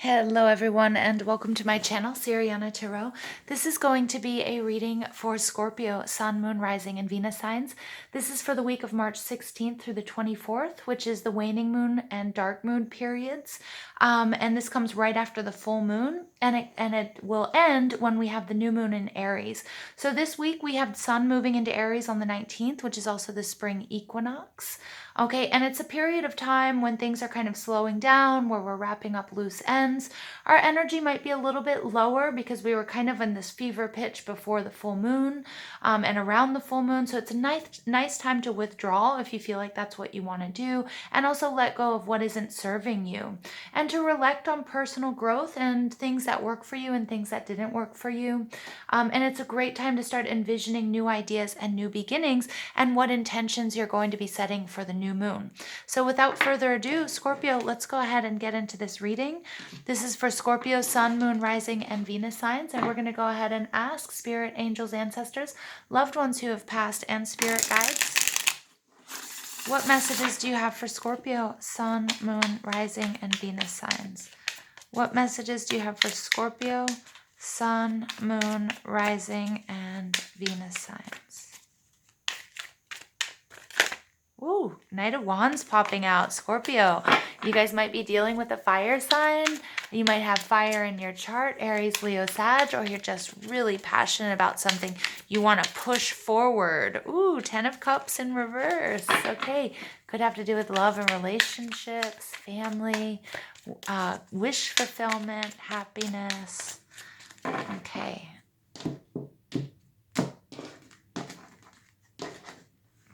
Hello everyone and welcome to my channel, Siriana Tarot. This is going to be a reading for Scorpio, Sun, Moon, Rising, and Venus signs. This is for the week of March 16th through the 24th, which is the waning moon and dark moon periods. And this comes right after the full moon, and it will end when we have the new moon in Aries. So this week we have Sun moving into Aries on the 19th, which is also the spring equinox. Okay, and it's a period of time when things are kind of slowing down, where we're wrapping up loose ends. Our energy might be a little bit lower because we were kind of in this fever pitch before the full moon and around the full moon. So it's a nice time to withdraw if you feel like that's what you want to do, and also let go of what isn't serving you, and to reflect on personal growth and things that work for you and things that didn't work for you. And it's a great time to start envisioning new ideas and new beginnings and what intentions you're going to be setting for the new moon. So without further ado, Scorpio, let's go ahead and get into this reading. This is for Scorpio, Sun, Moon, Rising, and Venus signs, and we're going to go ahead and ask spirit, angels, ancestors, loved ones who have passed, and spirit guides, what messages do you have for Scorpio, Sun, Moon, Rising, and Venus signs? What messages do you have for Scorpio, Sun, Moon, Rising, and Venus signs? Ooh, Knight of Wands popping out. Scorpio, you guys might be dealing with a fire sign. You might have fire in your chart, Aries, Leo, Sag, or you're just really passionate about something you want to push forward. Ooh, 10 of Cups in reverse. Okay, could have to do with love and relationships, family, wish fulfillment, happiness. Okay.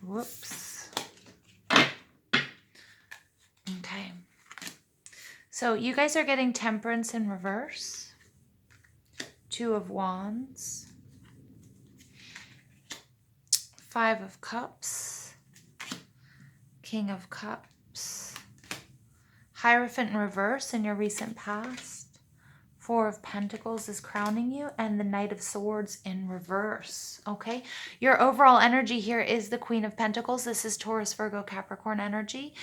Whoops. Okay, so you guys are getting Temperance in reverse, 2 of Wands, 5 of Cups, King of Cups, Hierophant in reverse in your recent past, 4 of Pentacles is crowning you, and the Knight of Swords in reverse, okay? Your overall energy here is the Queen of Pentacles. This is Taurus, Virgo, Capricorn energy.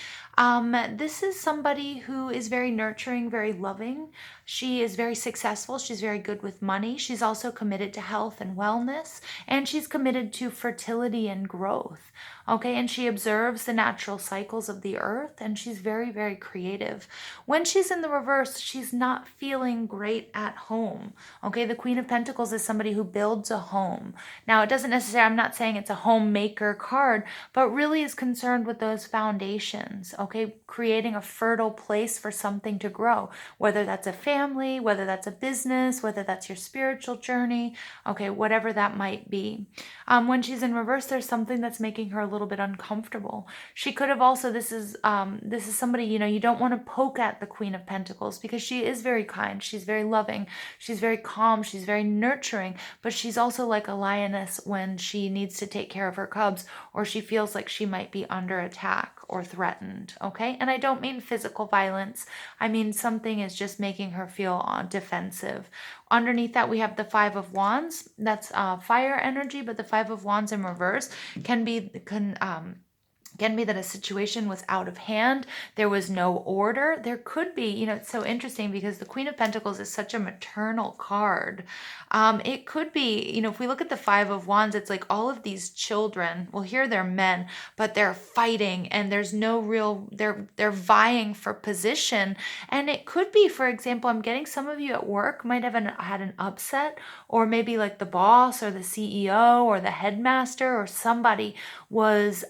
This is somebody who is very nurturing, very loving. She is very successful. She's very good with money. She's also committed to health and wellness, and she's committed to fertility and growth, okay? And she observes the natural cycles of the earth, and she's very, very creative. When she's in the reverse, she's not feeling great at home, okay? The Queen of Pentacles is somebody who builds a home. Now, it doesn't necessarily, I'm not saying it's a homemaker card, but really is concerned with those foundations, okay? Creating a fertile place for something to grow, whether that's a family, whether that's a business, whether that's your spiritual journey, okay, whatever that might be. When she's in reverse, there's something that's making her a little bit uncomfortable. She could have also, this is somebody, you know, you don't want to poke at the Queen of Pentacles because she is very kind. She's very loving. She's very calm. She's very nurturing, but she's also like a lioness when she needs to take care of her cubs, or she feels like she might be under attack or threatened, okay? And I don't mean physical violence. I mean something is just making her feel defensive. Underneath that, we have the 5 of Wands. That's fire energy, but the 5 of Wands in reverse can be that a situation was out of hand. There was no order. There could be, you know, it's so interesting because the Queen of Pentacles is such a maternal card. It could be, you know, if we look at the 5 of Wands, it's like all of these children, well, here they're men, but they're fighting and there's no real, they're vying for position. And it could be, for example, I'm getting some of you at work might have had an upset, or maybe like the boss or the CEO or the headmaster or somebody was,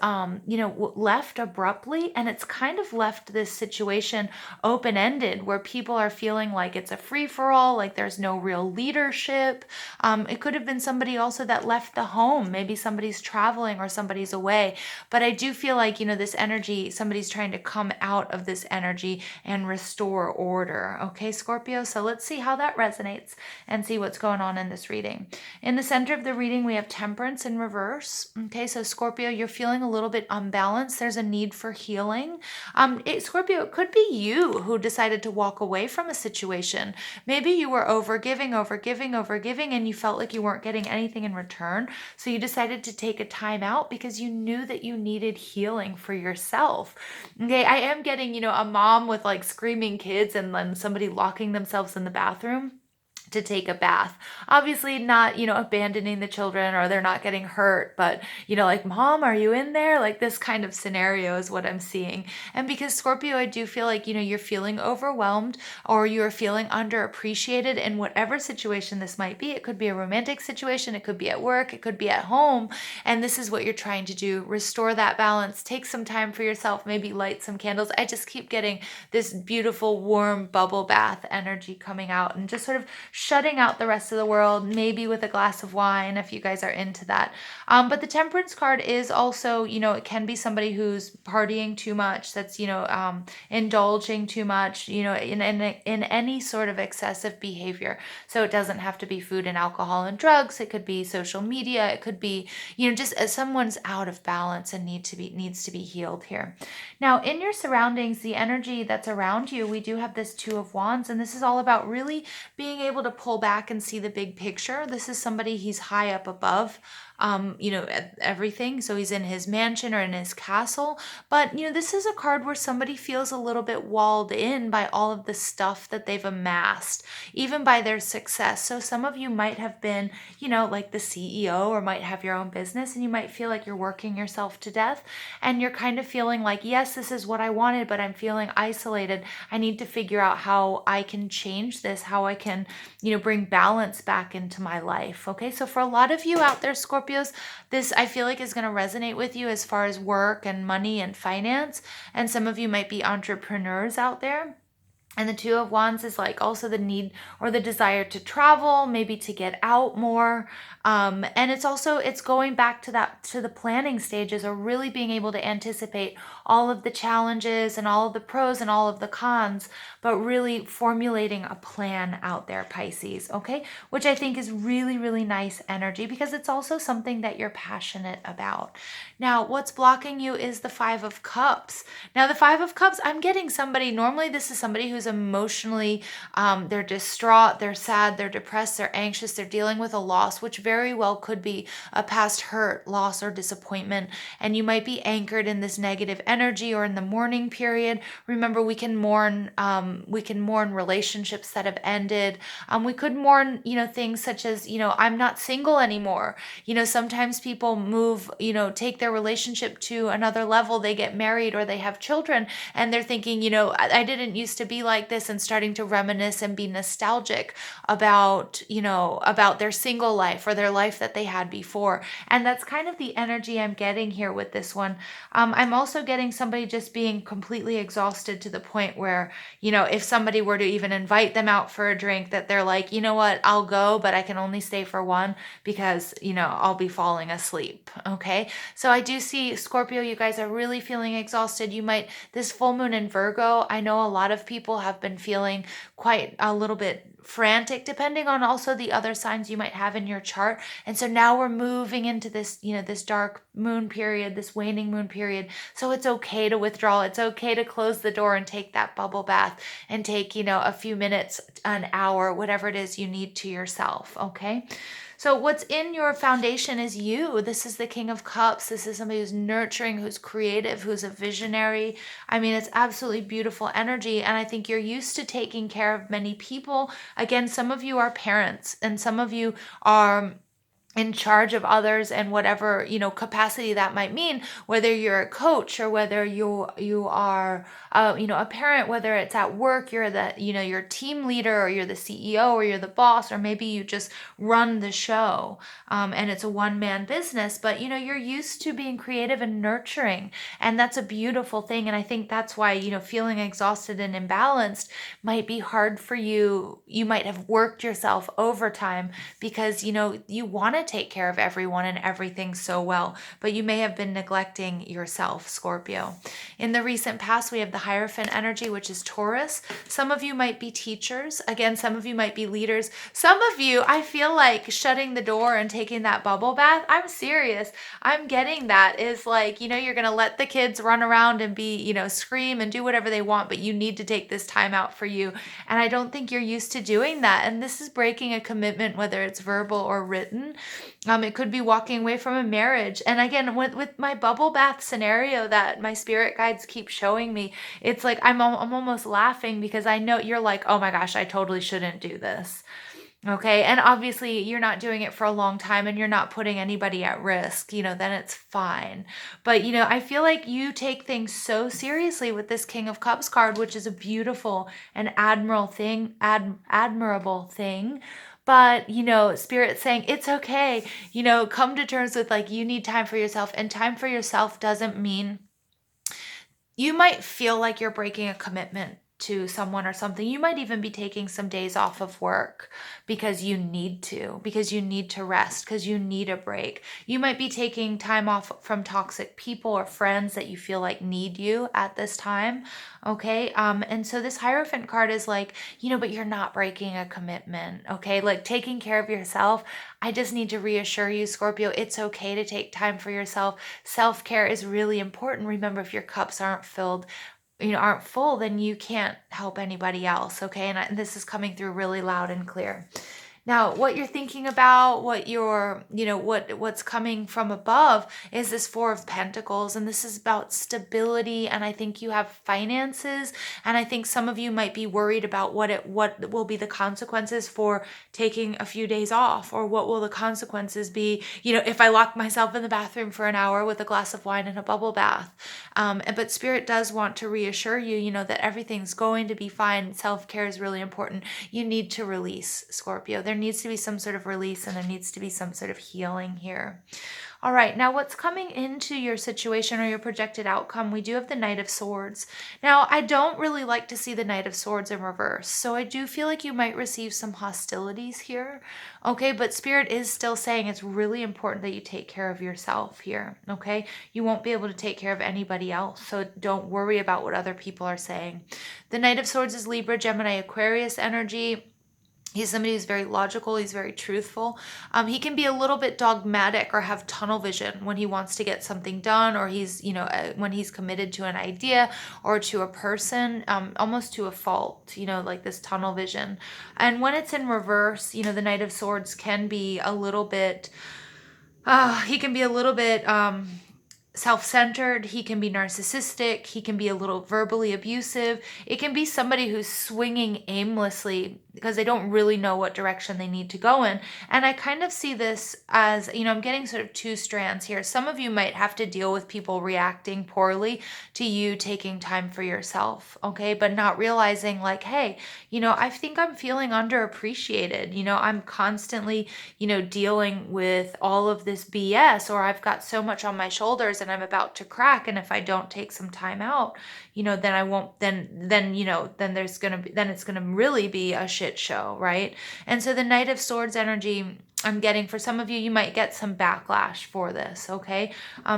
you know, left abruptly, and it's kind of left this situation open-ended where people are feeling like it's a free-for-all, like there's no real leadership. It could have been somebody also that left the home. Maybe somebody's traveling or somebody's away. But I do feel like, you know, this energy, somebody's trying to come out of this energy and restore order. Okay, Scorpio? So let's see how that resonates and see what's going on in this reading. In the center of the reading, we have Temperance in reverse. Okay, so Scorpio, you're feeling a little bit unbalanced balance. There's a need for healing. Scorpio, it could be you who decided to walk away from a situation. Maybe you were overgiving, and you felt like you weren't getting anything in return. So you decided to take a time out because you knew that you needed healing for yourself. Okay, I am getting, a mom with like screaming kids and then somebody locking themselves in the bathroom to take a bath. Obviously not, abandoning the children or they're not getting hurt, but, like, Mom, are you in there? Like this kind of scenario is what I'm seeing. And because Scorpio, I do feel like, you're feeling overwhelmed or you're feeling underappreciated in whatever situation this might be. It could be a romantic situation. It could be at work. It could be at home. And this is what you're trying to do. Restore that balance. Take some time for yourself. Maybe light some candles. I just keep getting this beautiful, warm bubble bath energy coming out and just sort of shutting out the rest of the world, maybe with a glass of wine if you guys are into that. But the Temperance card is also, it can be somebody who's partying too much, that's, indulging too much, in any sort of excessive behavior. So it doesn't have to be food and alcohol and drugs. It could be social media. It could be, just as someone's out of balance and needs to be healed here. Now, in your surroundings, the energy that's around you, we do have this Two of Wands, and this is all about really being able to pull back and see the big picture. This is somebody, he's high up above, everything. So he's in his mansion or in his castle. But, this is a card where somebody feels a little bit walled in by all of the stuff that they've amassed, even by their success. So some of you might have been, like the CEO or might have your own business, and you might feel like you're working yourself to death. And you're kind of feeling like, yes, this is what I wanted, but I'm feeling isolated. I need to figure out how I can change this, how I can, bring balance back into my life. Okay. So for a lot of you out there, Scorpios, this I feel like is going to resonate with you as far as work and money and finance. And some of you might be entrepreneurs out there. And the Two of Wands is like also the need or the desire to travel, maybe to get out more. And it's going back to the planning stages, or really being able to anticipate all of the challenges and all of the pros and all of the cons, but really formulating a plan out there, Pisces, okay? Which I think is really, really nice energy because it's also something that you're passionate about. Now, what's blocking you is the Five of Cups. Now, the Five of Cups, I'm getting somebody, normally this is somebody who's emotionally, they're distraught, they're sad, they're depressed, they're anxious, they're dealing with a loss, which very well could be a past hurt, loss, or disappointment. And you might be anchored in this negative energy or in the mourning period. Remember, we can mourn relationships that have ended. We could mourn, things such as, I'm not single anymore. Sometimes people move, take their relationship to another level. They get married or they have children and they're thinking, I didn't used to be like this, and starting to reminisce and be nostalgic about their single life or their life that they had before. And that's kind of the energy I'm getting here with this one. I'm also getting somebody just being completely exhausted to the point where, if somebody were to even invite them out for a drink, that they're like, you know what, I'll go, but I can only stay for one because, I'll be falling asleep. Okay. So I do see, Scorpio, you guys are really feeling exhausted. This full moon in Virgo, I know a lot of people have been feeling quite a little bit frantic, depending on also the other signs you might have in your chart. And so now we're moving into this, this dark moon period, this waning moon period. So it's okay to withdraw. It's okay to close the door and take that bubble bath and take, a few minutes, an hour, whatever it is you need to yourself. Okay. So what's in your foundation is you. This is the King of Cups. This is somebody who's nurturing, who's creative, who's a visionary. I mean, it's absolutely beautiful energy. And I think you're used to taking care of many people. Again, some of you are parents and some of you are in charge of others and whatever, capacity that might mean, whether you're a coach or whether you are, a parent, whether it's at work, you're your team leader, or you're the CEO, or you're the boss, or maybe you just run the show, and it's a one-man business, but you're used to being creative and nurturing, and that's a beautiful thing. And I think that's why, feeling exhausted and imbalanced might be hard for you. You might have worked yourself overtime because, you want to take care of everyone and everything so well, but you may have been neglecting yourself, Scorpio. In the recent past, we have the Hierophant energy, which is Taurus. Some of you might be teachers. Again, some of you might be leaders. Some of you, I feel like shutting the door and taking that bubble bath. I'm serious. I'm getting that is like, you're going to let the kids run around and be, scream and do whatever they want, but you need to take this time out for you. And I don't think you're used to doing that. And this is breaking a commitment, whether it's verbal or written. It could be walking away from a marriage. And again, with my bubble bath scenario that my spirit guides keep showing me, it's like I'm almost laughing because I know you're like, oh my gosh, I totally shouldn't do this. Okay. And obviously you're not doing it for a long time and you're not putting anybody at risk, then it's fine. But, I feel like you take things so seriously with this King of Cups card, which is a beautiful and admirable thing. But, Spirit's saying it's okay, come to terms with like, you need time for yourself, and time for yourself doesn't mean you might feel like you're breaking a commitment to someone or something. You might even be taking some days off of work because you need to rest, because you need a break. You might be taking time off from toxic people or friends that you feel like need you at this time. Okay. And so this Hierophant card is like, but you're not breaking a commitment. Okay. Like taking care of yourself. I just need to reassure you, Scorpio, it's okay to take time for yourself. Self-care is really important. Remember, if your cups aren't filled, aren't full, then you can't help anybody else. Okay. And this is coming through really loud and clear. Now, what you're thinking about, what you're, what's coming from above is this Four of Pentacles. And this is about stability. And I think you have finances. And I think some of you might be worried about what will be the consequences for taking a few days off, or what will the consequences be, if I lock myself in the bathroom for an hour with a glass of wine and a bubble bath. But Spirit does want to reassure you, that everything's going to be fine. Self-care is really important. You need to release, Scorpio. There needs to be some sort of release, and there needs to be some sort of healing here. All right, now what's coming into your situation or your projected outcome? We do have the Knight of Swords. Now, I don't really like to see the Knight of Swords in reverse, so I do feel like you might receive some hostilities here. Okay, but Spirit is still saying it's really important that you take care of yourself here. Okay, you won't be able to take care of anybody else, so don't worry about what other people are saying. The Knight of Swords is Libra, Gemini, Aquarius energy. He's somebody who's very logical. He's very truthful. He can be a little bit dogmatic or have tunnel vision when he wants to get something done, or he's, when he's committed to an idea or to a person, almost to a fault, like this tunnel vision. And when it's in reverse, the Knight of Swords can be a little bit, he can be a little bit, self-centered. He can be narcissistic. He can be a little verbally abusive. It can be somebody who's swinging aimlessly because they don't really know what direction they need to go in. And I kind of see this as, I'm getting sort of two strands here. Some of you might have to deal with people reacting poorly to you taking time for yourself, okay? But not realizing like, hey, I think I'm feeling underappreciated. I'm constantly, dealing with all of this BS, or I've got so much on my shoulders and I'm about to crack. And if I don't take some time out, then I won't, then it's going to really be a shit show, right? And so the Knight of Swords energy, I'm getting for some of you, you might get some backlash for this, okay?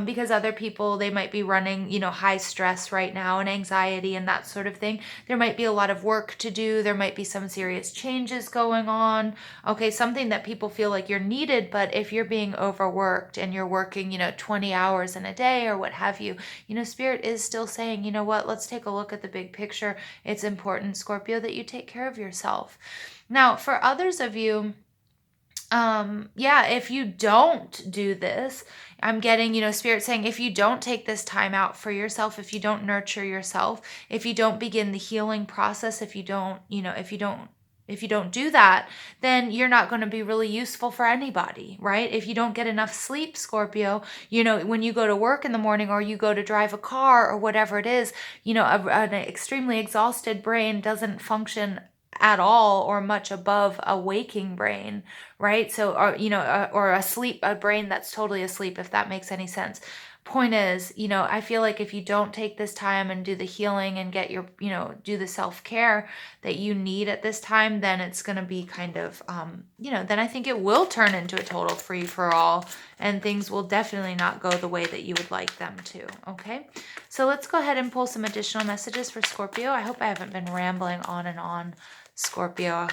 Because other people, they might be running, high stress right now and anxiety and that sort of thing. There might be a lot of work to do. There might be some serious changes going on, okay? Something that people feel like you're needed, but if you're being overworked and you're working, 20 hours in a day or what have you, Spirit is still saying, you know what, let's take a look at the big picture. It's important, Scorpio, that you take care of yourself. Now, for others of you, if you don't do this, I'm getting, Spirit saying, if you don't take this time out for yourself, if you don't nurture yourself, if you don't begin the healing process, if you don't do that, then you're not going to be really useful for anybody, right? If you don't get enough sleep, Scorpio, when you go to work in the morning or you go to drive a car or whatever it is, an extremely exhausted brain doesn't function at all or much above a waking brain, right? So, or a brain that's totally asleep, if that makes any sense. point is, I feel like if you don't take this time and do the healing and get your, do the self-care that you need at this time, then it's going to be kind of, then I think it will turn into a total free for all, and things will definitely not go the way that you would like them to. Okay. So let's go ahead and pull some additional messages for Scorpio. I hope I haven't been rambling on and on, Scorpio.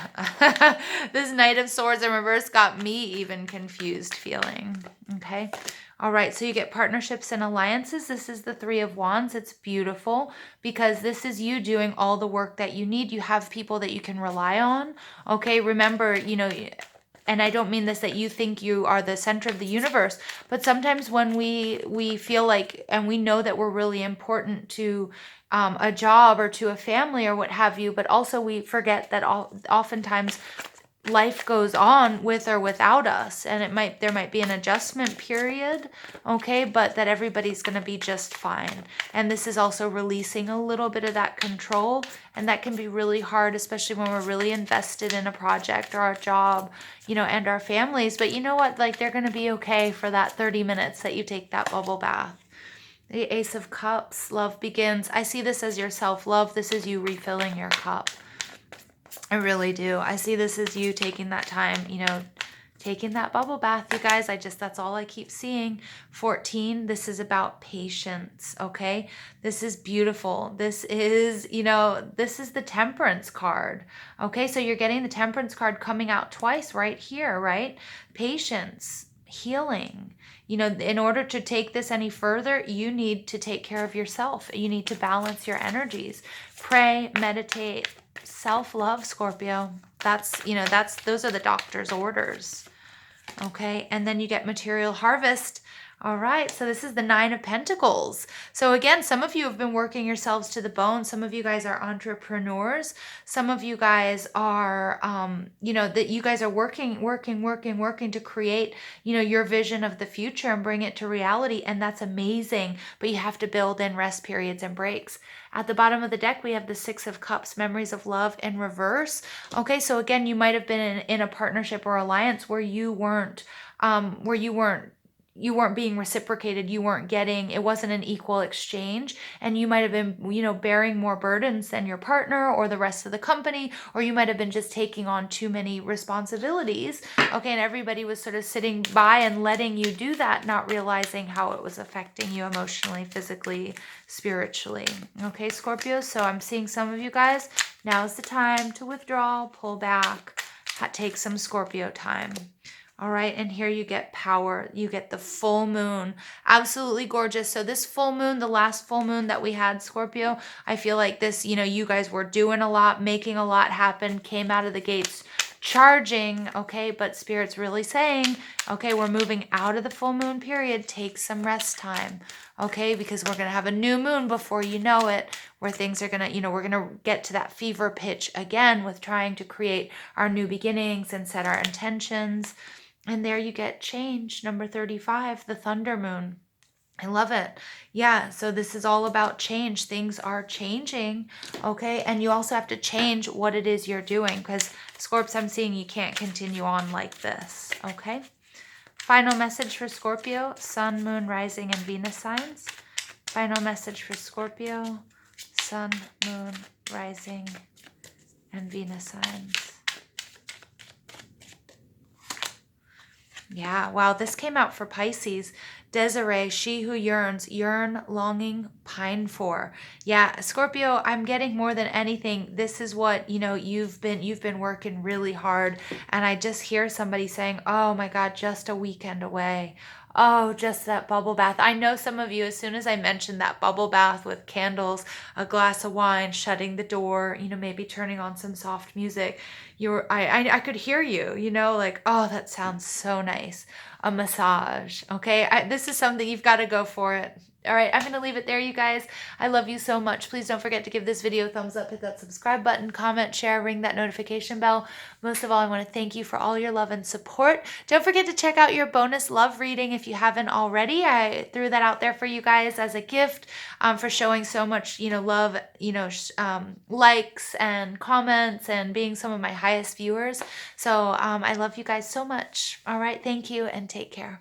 This Knight of Swords in reverse got me even confused feeling. Okay. All right, so you get partnerships and alliances. This is the Three of Wands. It's beautiful because this is you doing all the work that you need. You have people that you can rely on. Okay, remember, and I don't mean this that you think you are the center of the universe, but sometimes when we feel like, and we know that we're really important to a job or to a family or what have you, but also we forget that oftentimes life goes on with or without us, and there might be an adjustment period, okay, but that everybody's going to be just fine. And this is also releasing a little bit of that control, and that can be really hard, especially when we're really invested in a project or a job, and our families. But you know what, like, they're going to be okay for that 30 minutes that you take that bubble bath. The Ace of Cups, love begins. I see this as your self-love. This is you refilling your cup. I really do. I see this as you taking that time, taking that bubble bath, you guys. That's all I keep seeing. 14, this is about patience, okay? This is beautiful. This is, this is the Temperance card, okay? So you're getting the Temperance card coming out twice right here, right? Patience, healing. In order to take this any further, you need to take care of yourself. You need to balance your energies. Pray, meditate, self-love, Scorpio. Those are the doctor's orders. Okay, and then you get material harvest. All right, so this is the Nine of Pentacles. So again, some of you have been working yourselves to the bone. Some of you guys are entrepreneurs. Some of you guys are, that you guys are working to create, your vision of the future and bring it to reality. And that's amazing. But you have to build in rest periods and breaks. At the bottom of the deck, we have the Six of Cups, memories of love in reverse. Okay, so again, you might have been in a partnership or alliance where you weren't being reciprocated. You weren't getting, it wasn't an equal exchange, and you might have been, bearing more burdens than your partner or the rest of the company, or you might have been just taking on too many responsibilities. Okay, and everybody was sort of sitting by and letting you do that, not realizing how it was affecting you emotionally, physically, spiritually. Okay, Scorpio, so I'm seeing some of you guys, now's the time to withdraw, pull back, take some Scorpio time. All right, and here you get power. You get the full moon. Absolutely gorgeous. So this full moon, the last full moon that we had, Scorpio, I feel like this, you guys were doing a lot, making a lot happen, came out of the gates charging, okay? But Spirit's really saying, okay, we're moving out of the full moon period. Take some rest time, okay? Because we're going to have a new moon before you know it, where things are going to, we're going to get to that fever pitch again with trying to create our new beginnings and set our intentions. And there you get change, number 35, the Thunder Moon. I love it. Yeah, so this is all about change. Things are changing, okay? And you also have to change what it is you're doing, because, Scorps, I'm seeing you can't continue on like this, okay? Final message for Scorpio, Sun, Moon, Rising, and Venus signs. Final message for Scorpio, Sun, Moon, Rising, and Venus signs. Yeah, wow, this came out for Pisces. Desiree, she who yearns, yearn, longing, pine for. Yeah, Scorpio, I'm getting more than anything. This is what, you've been working really hard. And I just hear somebody saying, oh my God, just a weekend away. Oh, just that bubble bath. I know some of you, as soon as I mentioned that bubble bath with candles, a glass of wine, shutting the door, maybe turning on some soft music, I could hear you, like, oh, that sounds so nice. A massage, okay? This is something you've got to go for it. All right, I'm going to leave it there, you guys. I love you so much. Please don't forget to give this video a thumbs up, hit that subscribe button, comment, share, ring that notification bell. Most of all, I want to thank you for all your love and support. Don't forget to check out your bonus love reading if you haven't already. I threw that out there for you guys as a gift for showing so much, love, likes and comments and being some of my highest viewers. So I love you guys so much. All right, thank you and take care.